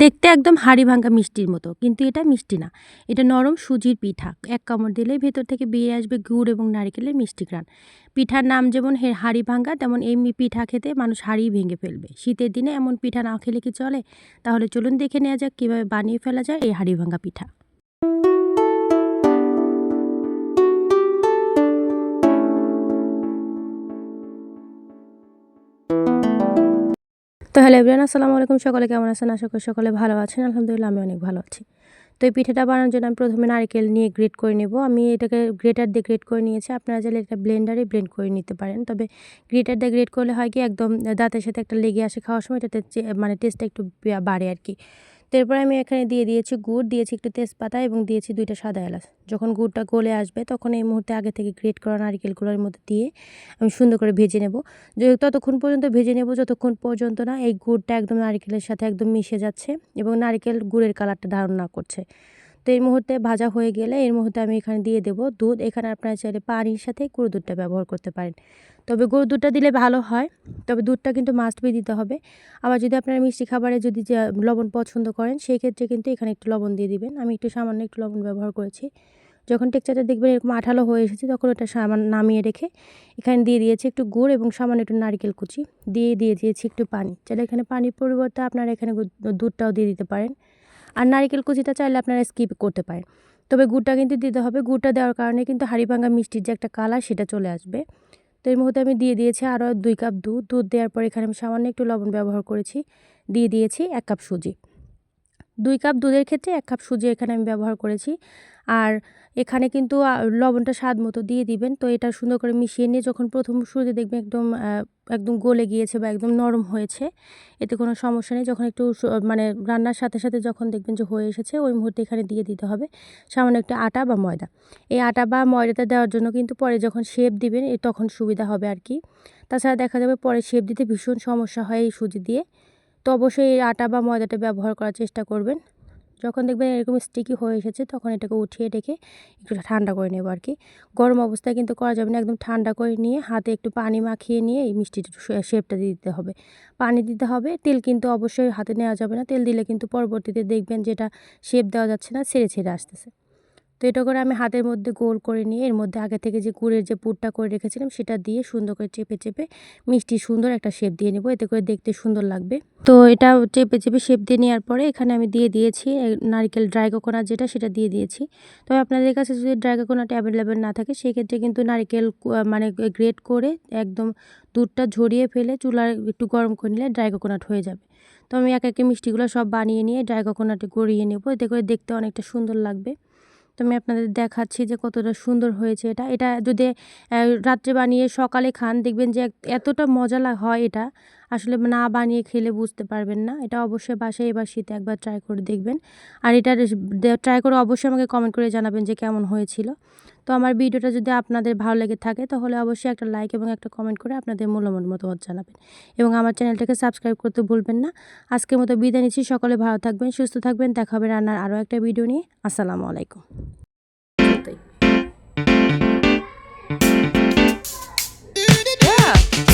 দেখতে একদম হাড়ি ভাঙ্গা মিষ্টির মতো, কিন্তু এটা মিষ্টি না। এটা নরম সুজির পিঠা। এক কামড় দিলেই ভেতর থেকে বেরিয়ে আসবে গুড় এবং নারিকেলের মিষ্টি ঘ্রাণ। পিঠার নাম যেমন হাড়ি ভাঙ্গা, তেমন এই পিঠা খেতে মানুষ হাড়িই ভেঙে ফেলবে। শীতের দিনে এমন পিঠা না খেলে কি চলে? তাহলে চলুন দেখে নেওয়া যাক কীভাবে বানিয়ে ফেলা যায় এই হাড়ি ভাঙ্গা পিঠা। তো হ্যালো এভরিওয়ান, আসসালামু আলাইকুম। সকলে কেমন আছেন? আশা করি সকলে ভালো আছেন। আলহামদুলিল্লাহ আমি অনেক ভালো আছি। তো এই পিঠাটা বানানোর জন্য আমি প্রথমে নারকেল নিয়ে গ্রেট করে নেব। আমি এটাকে গ্রেটার দিয়ে গ্রেট করে নিয়েছি। আপনারা চাইলে এটা ব্লেন্ডারে ব্লেন্ড করে নিতে পারেন। তবে গ্রেটার দিয়ে গ্রেট করলে হয় কি, একদম দাঁতের সাথে একটা লেগে আসে খাওয়ার সময়, এটাতে মানে টেস্টটা একটু বাড়ে আর কি। তো এরপরে আমি এখানে দিয়ে দিয়েছি গুড়, দিয়েছি একটু তেজপাতা এবং দিয়েছি 2টা সাদা এলাচ। যখন গুড়টা গলে আসবে তখন এই মুহূর্তে আগে থেকে গ্রেট করা নারকেলগুলোর মধ্যে দিয়ে আমি সুন্দর করে ভেজে নেব। ততক্ষণ পর্যন্ত ভেজে নেব যতক্ষণ পর্যন্ত না এই গুড়টা একদম নারকেলের সাথে একদম মিশে যাচ্ছে এবং নারকেল গুড়ের কালারটা ধারণ না করছে। তো এই মুহূর্তে ভাজা হয়ে গেলে এর মুহূর্তে আমি এখানে দিয়ে দেব দুধ। এখানে আপনারা চাইলে পানির সাথে গুঁড়ো দুধটা ব্যবহার করতে পারেন। তবে গুঁড়ো দুধটা দিলে ভালো হয়, তবে দুধটা কিন্তু মাস্ট বি দিতে হবে। আবার যদি আপনারা মিষ্টি খাবারে যদি লবণ পছন্দ করেন, সেই ক্ষেত্রে কিন্তু এখানে একটু লবণ দিয়ে দিবেন। আমি একটু সামান্য একটু লবণ ব্যবহার করেছি। যখন টেক্সচারটা দেখবেন এরকম আঠালো হয়ে এসেছে, তখন ওটা নামিয়ে রেখে এখানে দিয়ে দিয়েছি একটু গুড় এবং সামান্য একটু নারকেল কুচি, দিয়ে দিয়েছি একটু পানি। চাইলে এখানে পানির পরিবর্তে আপনারা এখানে দুধটাও দিয়ে দিতে পারেন। আর নারকেল কুচিটা চাইলে আপনারা স্কিপ করতে পারেন। তবে গুড়টা কিন্তু দিতে হবে। গুড়টা দেওয়ার কারণে কিন্তু হাঁড়িভাঙ্গা মিষ্টির যে একটা কালার, সেটা চলে আসবে। তো এই মুহূর্তে আমি দিয়ে দিয়েছি আরও 2 কাপ দুধ। দুধ দেওয়ার পর এখানে আমি সামান্য একটু লবণ ব্যবহার করেছি। দিয়ে দিয়েছি 1 কাপ সুজি। 2 কাপ দুধের ক্ষেত্রে 1 কাপ সুজি এখানে আমি ব্যবহার করেছি। আর এখানে কিন্তু লবণটা স্বাদ মতো দিয়ে দিবেন। তো এটা সুন্দর করে মিশিয়ে নিয়ে যখন প্রথম সুজি দেখবেন একদম গলে গিয়েছে বা একদম নরম হয়েছে, এতে কোনো সমস্যা নেই। যখন একটু মানে রান্নার সাথে সাথে যখন দেখবেন যে হয়ে এসেছে, ওই মুহূর্তে এখানে দিয়ে দিতে হবে সামান্য একটু আটা বা ময়দা। এই আটা বা ময়দাটা দেওয়ার জন্য কিন্তু পরে যখন শেপ দিবেন তখন সুবিধা হবে আর কি। তাছাড়া দেখা যাবে পরে শেপ দিতে ভীষণ সমস্যা হয় এই সুজি দিয়ে। তো অবশ্যই এই আটা বা ময়দাটা ব্যবহার করার চেষ্টা করবেন। যখন দেখবেন এরকম স্টিকি হয়ে এসেছে, তখন এটাকে উঠিয়ে রেখে একটু ঠান্ডা করে নেব আর কি। গরম অবস্থায় কিন্তু করা যাবে না, একদম ঠান্ডা করে নিয়ে হাতে একটু পানি মাখিয়ে নিয়ে এই মিষ্টিটা শেপটা দিয়ে দিতে হবে। পানি দিতে হবে, তেল কিন্তু অবশ্যই হাতে নেওয়া যাবে না। তেল দিলে কিন্তু পরবর্তীতে দেখবেন যেটা শেপ দেওয়া যাচ্ছে না, ছেড়ে ছেড়ে আসতেছে। তো এটা করে আমি হাতের মধ্যে গোল করে নিয়ে এর মধ্যে আগে থেকে যে গুড়ের যে পুরটা করে রেখেছিলাম, সেটা দিয়ে সুন্দর করে চেপে চেপে মিষ্টি সুন্দর একটা শেপ দিয়ে নেব। এতে করে দেখতে সুন্দর লাগবে। তো এটা চেপে চেপে শেপ দিয়ে নেওয়ার পরে এখানে আমি দিয়ে দিয়েছি নারকেল ড্রাই কোকোনাট যেটা, সেটা দিয়ে দিয়েছি। তবে আপনাদের কাছে যদি ড্রাই কোকোনাট অ্যাভেলেবেল না থাকে, সেক্ষেত্রে কিন্তু নারকেল মানে গ্রেট করে একদম দুধটা ঝরিয়ে ফেলে চুলায় একটু গরম করে নিলে ড্রাই কোকোনাট হয়ে যাবে। তো আমি একে একে মিষ্টিগুলো সব বানিয়ে নিয়ে ড্রাই কোকোনাটে গড়িয়ে নেব। এতে করে দেখতে অনেকটা সুন্দর লাগবে। তো আমি আপনাদের দেখাচ্ছি যে কতটা সুন্দর হয়েছে এটা। এটা যদি রাত্রে বানিয়ে সকালে খান, দেখবেন যে এতটা মজা হয় এটা, আসলে না বানিয়ে খেলে বুঝতে পারবেন না। এটা অবশ্যই বাসায় এবার শীতে একবার ট্রাই করে দেখবেন। আর এটা ট্রাই করে অবশ্যই আমাকে কমেন্ট করে জানাবেন যে কেমন হয়েছিল। তো আমার ভিডিওটা যদি আপনাদের ভালো লেগে থাকে, তাহলে অবশ্যই একটা লাইক এবং একটা কমেন্ট করে আপনাদের মূল্যবান মতামত জানাবেন এবং আমার চ্যানেলটাকে সাবস্ক্রাইব করতে ভুলবেন না। আজকের মতো বিদায় নিচ্ছি। সকলে ভালো থাকবেন, সুস্থ থাকবেন। দেখা হবে রান্নার আরও একটা ভিডিও নিয়ে। আসসালামু আলাইকুম। Yeah.